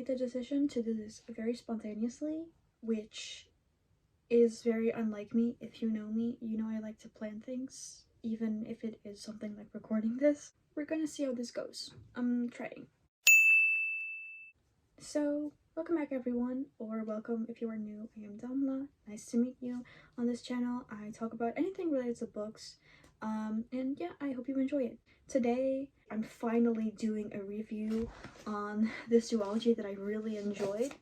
made the decision to do this very spontaneously, which is very unlike me. If you know me, you know I like to plan things, even if it is something like recording this. We're gonna see how this goes. I'm trying. So, welcome back everyone, or welcome if you are new. I am Damla. Nice to meet you. On this channel, I talk about anything related to books. And yeah, I hope you enjoy it. Today, I'm finally doing a review on this duology that I really enjoyed.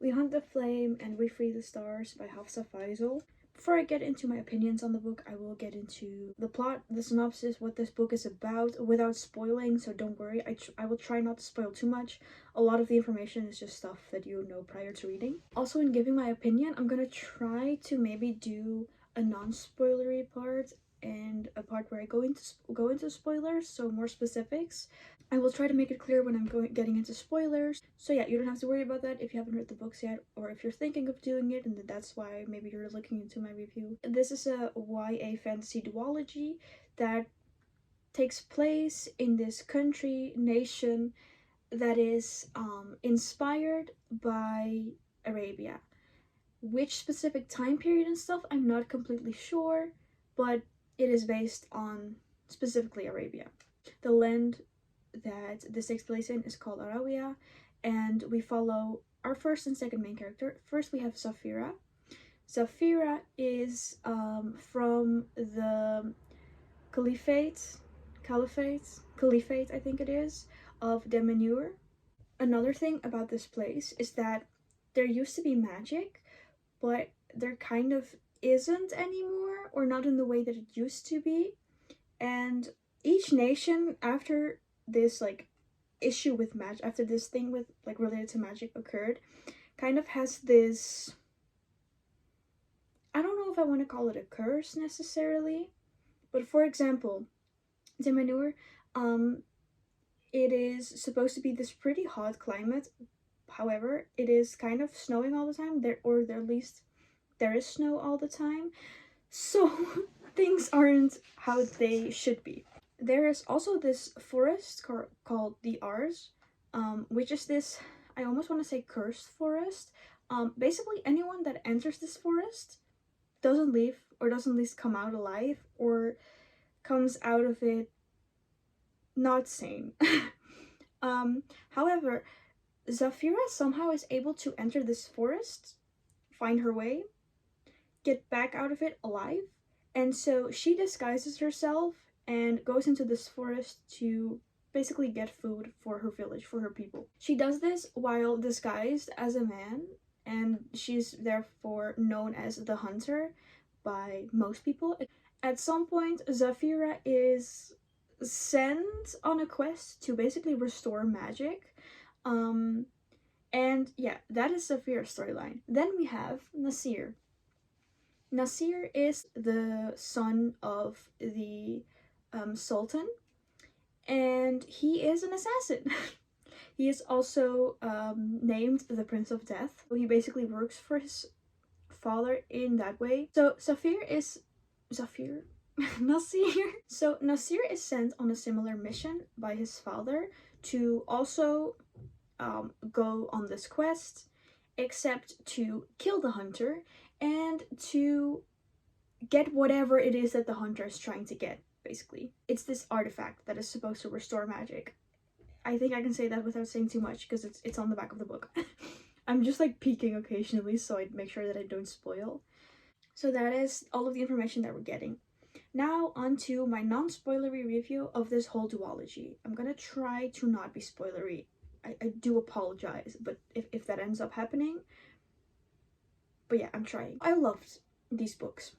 We Hunt the Flame and We Free the Stars by Hafsa Faisal. Before I get into my opinions on the book, I will get into the plot, the synopsis, what this book is about, without spoiling, so don't worry. I will try not to spoil too much. A lot of the information is just stuff that you know prior to reading. Also, in giving my opinion, I'm gonna try to maybe do a non-spoilery part and a part where I go into spoilers, so more specifics. I will try to make it clear when I'm getting into spoilers. So yeah, you don't have to worry about that if you haven't read the books yet, or if you're thinking of doing it, and that's why maybe you're looking into my review. This is a YA fantasy duology that takes place in this nation that is inspired by Arabia. Which specific time period and stuff, I'm not completely sure, but it is based on specifically Arabia. The land that this takes place in is called Arawiya, and we follow our first and second main character. First we have Zafira. Zafira is from the Caliphate, I think it is, of Demenur. Another thing about this place is that there used to be magic, but there kind of isn't anymore, or not in the way that it used to be. And each nation, after this like issue with magic, after this thing with like related to magic occurred, kind of has this, I don't know if I want to call it a curse necessarily, but for example, Demenur, it is supposed to be this pretty hot climate. However, it is kind of snowing all the time, or at least there is snow all the time, so things aren't how they should be. There is also this forest called the Ars, which is this, I almost want to say cursed forest. Basically anyone that enters this forest doesn't leave, or doesn't at least come out alive, or comes out of it not sane. However, Zafira somehow is able to enter this forest, find her way, get back out of it alive, and so she disguises herself and goes into this forest to basically get food for her village, for her people. She does this while disguised as a man, and she's therefore known as the Hunter by most people. At some point, Zafira is sent on a quest to basically restore magic. And yeah, that is Zafira's storyline. Then we have Nasir. Nasir is the son of the Sultan, and he is an assassin. He is also named the Prince of Death. He basically works for his father in that way. So Nasir. So Nasir is sent on a similar mission by his father to also go on this quest, except to kill the hunter and to get whatever it is that the hunter is trying to get, basically. It's this artifact that is supposed to restore magic. I think I can say that without saying too much, because it's on the back of the book. I'm just like peeking occasionally, so I make sure that I don't spoil. So that is all of the information that we're getting. Now on to my non-spoilery review of this whole duology. I'm gonna try to not be spoilery. I do apologize, but if that ends up happening. But yeah, I'm trying. I loved these books.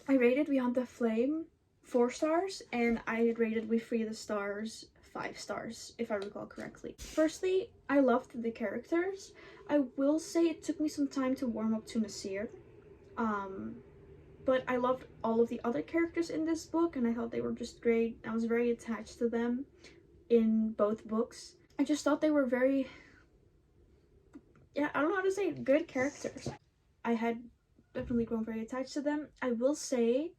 I rated We Hunt the Flame 4 stars, and I rated We Free the Stars 5 stars, if I recall correctly. Firstly, I loved the characters. I will say it took me some time to warm up to Nasir. But I loved all of the other characters in this book, and I thought they were just great. I was very attached to them in both books. I just thought they were very, yeah, I don't know how to say it, good characters. I had definitely grown very attached to them. I will say,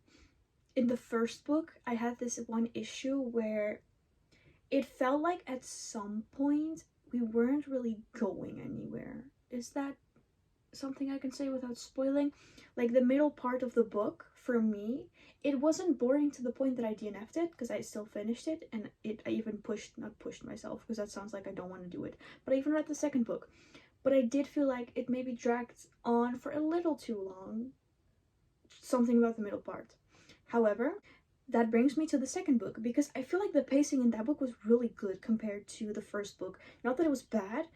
in the first book, I had this one issue where it felt like at some point we weren't really going anywhere. Is that something I can say without spoiling? Like the middle part of the book, for me, it wasn't boring to the point that I DNF'd it, because I still finished it, and I even not pushed myself, because that sounds like I don't want to do it, but I even read the second book. But I did feel like it maybe dragged on for a little too long. Something about the middle part. However, that brings me to the second book, because I feel like the pacing in that book was really good compared to the first book. Not that it was bad,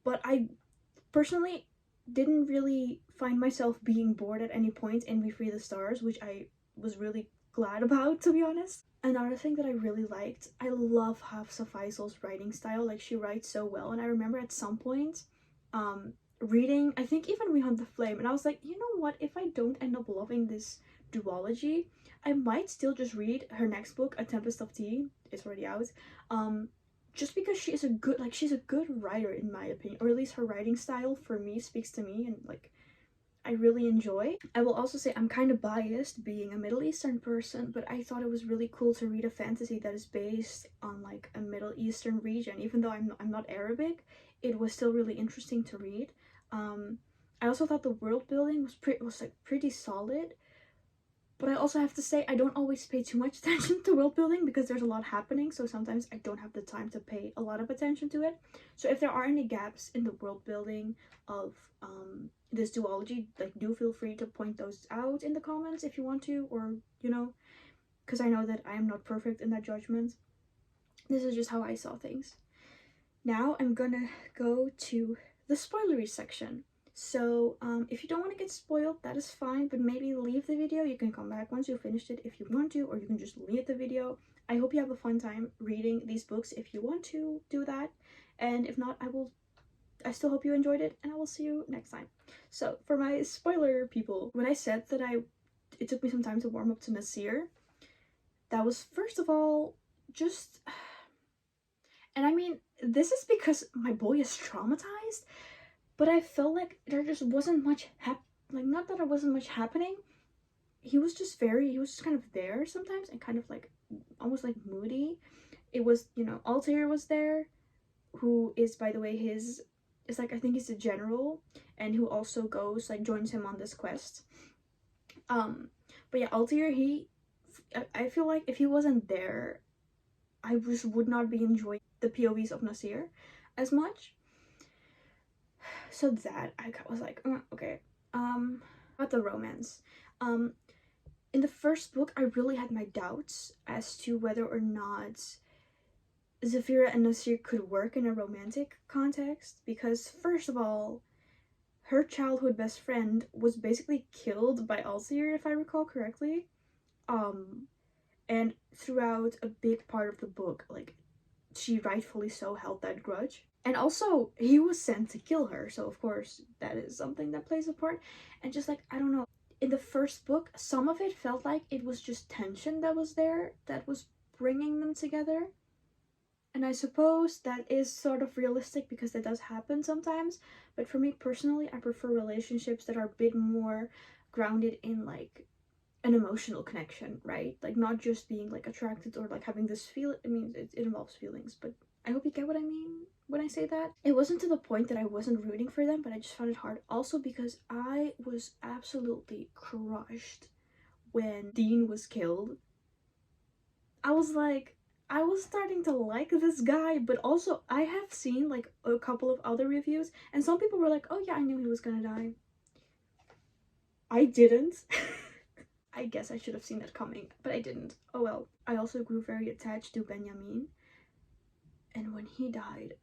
but I personally didn't really find myself being bored at any point in We Free the Stars, which I was really glad about, to be honest. Another thing that I really liked, I love Hafsa Faisal's writing style. Like, she writes so well, and I remember at some point reading, I think even We Hunt the Flame, and I was like, you know what, if I don't end up loving this duology, I might still just read her next book, A Tempest of Tea. It's already out. Just because she is a good, like, she's a good writer in my opinion, or at least her writing style for me speaks to me, and like I really enjoy. I will also say I'm kind of biased being a Middle Eastern person, but I thought it was really cool to read a fantasy that is based on like a Middle Eastern region. Even though I'm not Arabic, it was still really interesting to read. I also thought the world building was like pretty solid. But I also have to say, I don't always pay too much attention to world building because there's a lot happening, so sometimes I don't have the time to pay a lot of attention to it. So if there are any gaps in the world building of this duology, like, do feel free to point those out in the comments if you want to, or, you know, because I know that I am not perfect in that judgment. This is just how I saw things. Now I'm gonna go to the spoilery section. So if you don't want to get spoiled, that is fine, but maybe leave the video. You can come back once you finished it if you want to, or you can just leave the video. I hope you have a fun time reading these books if you want to do that, and if not, I still hope you enjoyed it, and I will see you next time. So for my spoiler people, when I said that it took me some time to warm up to Nasir, that was first of all just, and I mean, this is because my boy is traumatized, but I felt like there just wasn't much like, not that there wasn't much happening. He was just kind of there sometimes, and kind of like almost like moody. It was, you know, Altair was there, who is, by the way, is like, I think he's a general, and who also goes, like, joins him on this quest. But yeah, Altair, I feel like if he wasn't there, I just would not be enjoying the POVs of Nasir as much. So that I was like, okay. About the romance. In the first book, I really had my doubts as to whether or not Zafira and Nasir could work in a romantic context, because first of all, her childhood best friend was basically killed by Altair, if I recall correctly. And throughout a big part of the book, like, she rightfully so held that grudge. And also, he was sent to kill her, so of course that is something that plays a part. And just like, I don't know, in the first book, some of it felt like it was just tension that was there, that was bringing them together. And I suppose that is sort of realistic because that does happen sometimes. But for me personally, I prefer relationships that are a bit more grounded in like an emotional connection, right? Like, not just being like attracted or like having this feel. I mean, it involves feelings, but I hope you get what I mean when I say that. It wasn't to the point that I wasn't rooting for them, but I just found it hard. Also because I was absolutely crushed when Dean was killed. I was like, I was starting to like this guy, but also I have seen like a couple of other reviews, and some people were like, oh yeah, I knew he was gonna die. I didn't. I guess I should have seen that coming, but I didn't. Oh well. I also grew very attached to Benjamin, and when he died,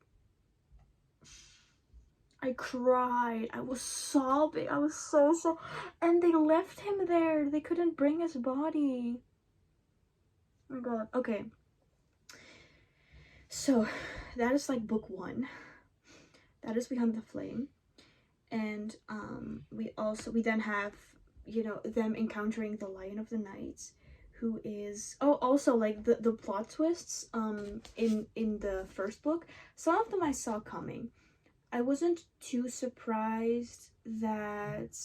I cried. I was sobbing. I was so sad. And they left him there. They couldn't bring his body. Oh my god. Okay. So, that is like book 1. That is We Hunt the Flame. And we then have, you know, them encountering the Lion of the Night, who is, oh, also like the plot twists in the first book, some of them I saw coming. I wasn't too surprised that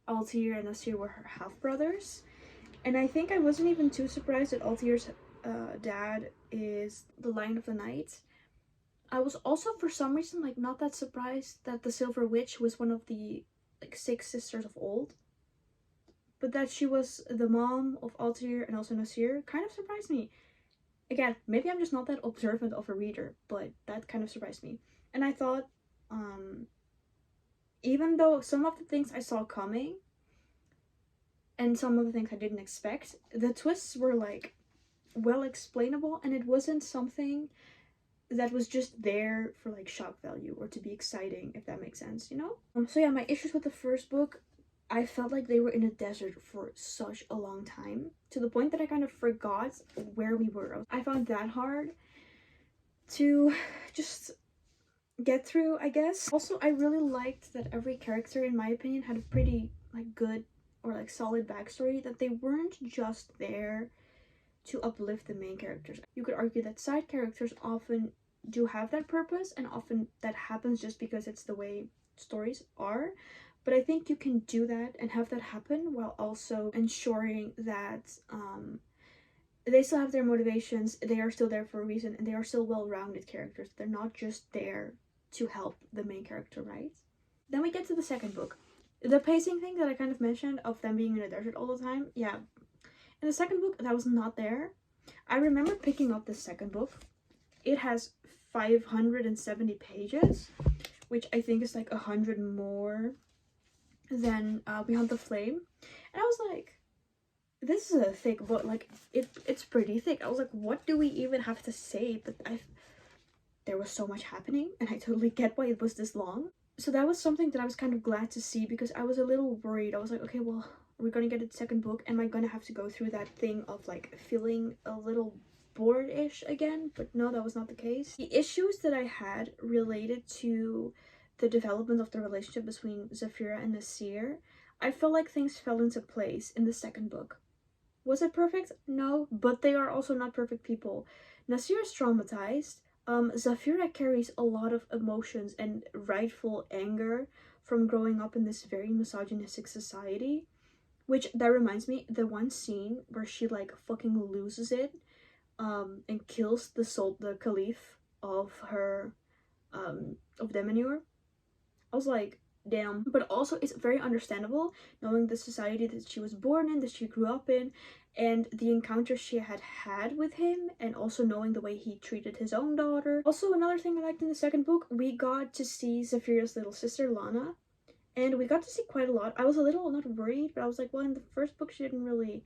Altair and Nasir were her half brothers, and I think I wasn't even too surprised that Altair's dad is the Lion of the Night. I was also for some reason like not that surprised that the Silver Witch was one of the like 6 sisters of old, but that she was the mom of Altair and also Nasir kind of surprised me. Again, maybe I'm just not that observant of a reader, but that kind of surprised me. And I thought, um, even though some of the things I saw coming and some of the things I didn't expect, the twists were like well explainable, and it wasn't something that was just there for like shock value or to be exciting, if that makes sense, you know? So yeah, my issues with the first book, I felt like they were in a desert for such a long time, to the point that I kind of forgot where we were. I found that hard to just get through, I guess. Also, I really liked that every character, in my opinion, had a pretty like good or like solid backstory, that they weren't just there to uplift the main characters. You could argue that side characters often do have that purpose, and often that happens just because it's the way stories are. But I think you can do that and have that happen while also ensuring that they still have their motivations, they are still there for a reason, and they are still well-rounded characters. They're not just there to help the main character, right? Then we get to the second book. The pacing thing that I kind of mentioned of them being in a desert all the time, yeah. In the second book, that was not there. I remember picking up the second book. It has 570 pages, which I think is like 100 more than Beyond the Flame. And I was like, this is a thick book. Like, it's pretty thick. I was like, what do we even have to say? But there was so much happening, and I totally get why it was this long. So that was something that I was kind of glad to see, because I was a little worried. I was like, okay, well, we're gonna get a second book. Am I gonna have to go through that thing of like feeling a little bored-ish again? But no, that was not the case. The issues that I had related to the development of the relationship between Zafira and Nasir, I felt like things fell into place in the second book. Was it perfect? No, but they are also not perfect people. Nasir is traumatized. Zafira carries a lot of emotions and rightful anger from growing up in this very misogynistic society. Which, that reminds me, the one scene where she like fucking loses it, and kills the caliph of her, of Demenur. I was like, damn. But also, it's very understandable knowing the society that she was born in, that she grew up in, and the encounters she had had with him, and also knowing the way he treated his own daughter. Also, another thing I liked in the second book, we got to see Zafira's little sister, Lana, and we got to see quite a lot. I was a little not worried, but I was like, well, in the first book, she didn't really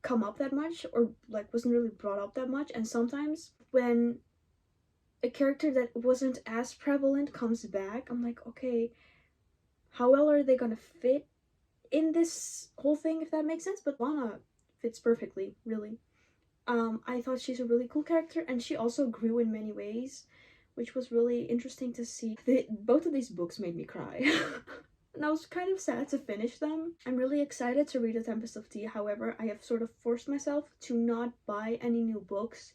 come up that much, or like wasn't really brought up that much, and sometimes when a character that wasn't as prevalent comes back, I'm like, okay, how well are they gonna fit in this whole thing, if that makes sense? But Lana fits perfectly, really. I thought she's a really cool character, and she also grew in many ways, which was really interesting to see. Both of these books made me cry. And I was kind of sad to finish them. I'm really excited to read The Tempest of Tea. However, I have sort of forced myself to not buy any new books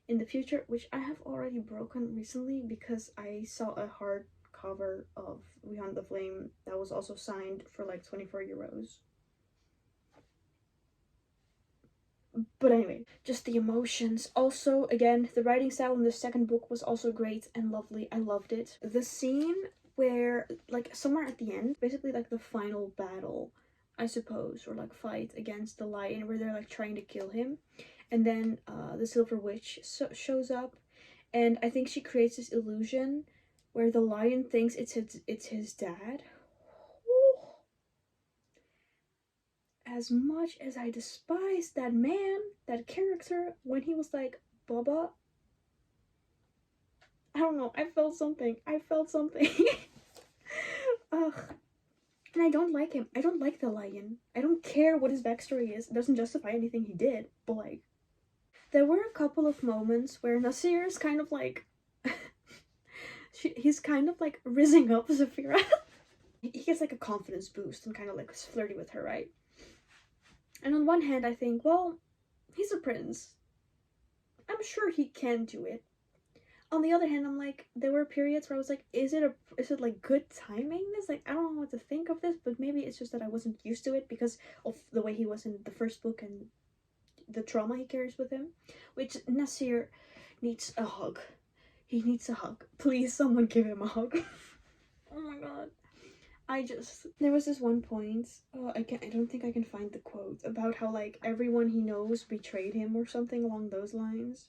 in the future, which I have already broken recently because I saw a hardcover of Beyond the Flame that was also signed for like 24 euros. But anyway, just the emotions. Also, again, the writing style in the second book was also great and lovely. I loved it. The scene where, like, somewhere at the end, basically like the final battle, I suppose, or like fight against the lion, where they're like trying to kill him, and then the Silver Witch shows up, and I think she creates this illusion where the lion thinks it's his dad. As much as I despise that man, that character, when he was like, Bubba, I don't know, I felt something. I felt something. Ugh. And I don't like him. I don't like the lion. I don't care what his backstory is. It doesn't justify anything he did. But like, there were a couple of moments where Nasir is kind of like, he's kind of like rizzing up Zafira. He gets like a confidence boost and kind of like flirty with her, right? And on one hand, I think, well, he's a prince. I'm sure he can do it. On the other hand, I'm like, there were periods where I was like, is it like good timing? This, like, I don't know what to think of this, but maybe it's just that I wasn't used to it because of the way he was in the first book and the trauma he carries with him, which Nasir needs a hug. He needs a hug. Please, someone give him a hug. Oh my god. There was this one point, I don't think I can find the quote, about how, like, everyone he knows betrayed him or something along those lines.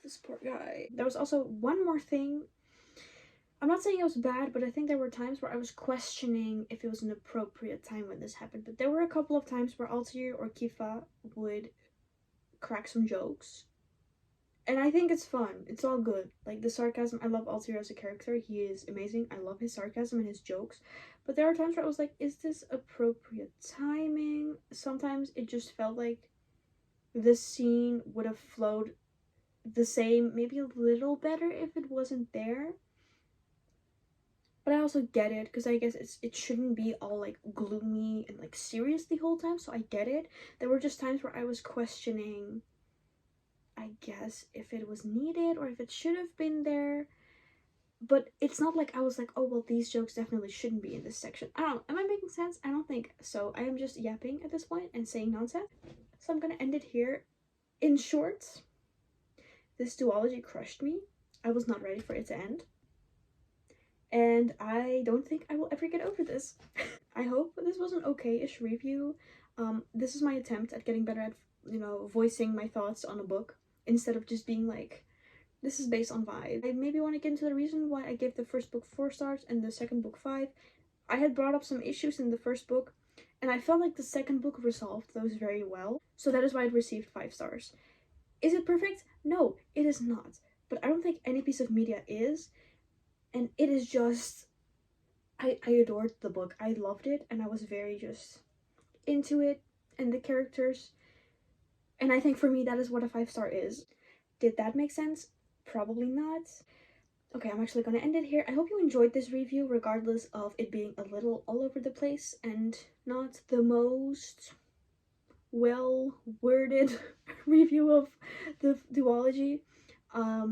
This poor guy. There was also one more thing. I'm not saying it was bad, but I think there were times where I was questioning if it was an appropriate time when this happened. But there were a couple of times where Altair or Kifa would crack some jokes. And I think it's fun. It's all good. Like, the sarcasm, I love Altair as a character. He is amazing. I love his sarcasm and his jokes. But there are times where I was like, is this appropriate timing? Sometimes it just felt like the scene would have flowed the same, maybe a little better if it wasn't there. But I also get it, because I guess it shouldn't be all, like, gloomy and, like, serious the whole time, so I get it. There were just times where I was questioning, I guess, if it was needed or if it should have been there. But it's not like I was like, oh, well, these jokes definitely shouldn't be in this section. I don't know. Am I making sense? I don't think so. I am just yapping at this point and saying nonsense. So I'm gonna end it here. In short, this duology crushed me. I was not ready for it to end. And I don't think I will ever get over this. I hope this was an okay-ish review. This is my attempt at getting better at, voicing my thoughts on a book, instead of just being like, this is based on vibe. I maybe want to get into the reason why I gave the first book 4 stars and the second book 5. I had brought up some issues in the first book, and I felt like the second book resolved those very well, so that is why it received 5 stars. Is it perfect? No, it is not. But I don't think any piece of media is, and it is just, I adored the book. I loved it, and I was very just into it and the characters, and I think for me that is what a 5-star is. Did that make sense? Probably not. Okay, I'm actually gonna end it here. I hope you enjoyed this review, regardless of it being a little all over the place and not the most well-worded review of the duology. I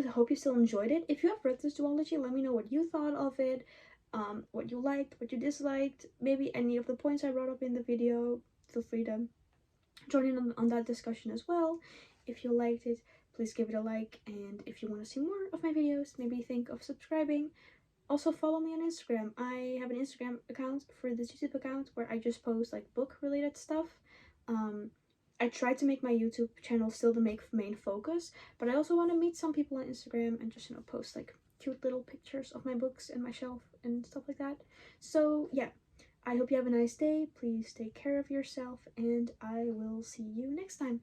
hope you still enjoyed it. If you have read this duology, let me know what you thought of it, what you liked, what you disliked, maybe any of the points I brought up in the video. Feel free to join in on that discussion as well. If you liked it, please give it a like, and if you want to see more of my videos, maybe think of subscribing. Also, follow me on Instagram. I have an Instagram account for this YouTube account where I just post, like, book related stuff. I try to make my YouTube channel still the main focus, but I also want to meet some people on Instagram and just, post, like, cute little pictures of my books and my shelf and stuff like that. So yeah, I hope you have a nice day. Please take care of yourself, and I will see you next time.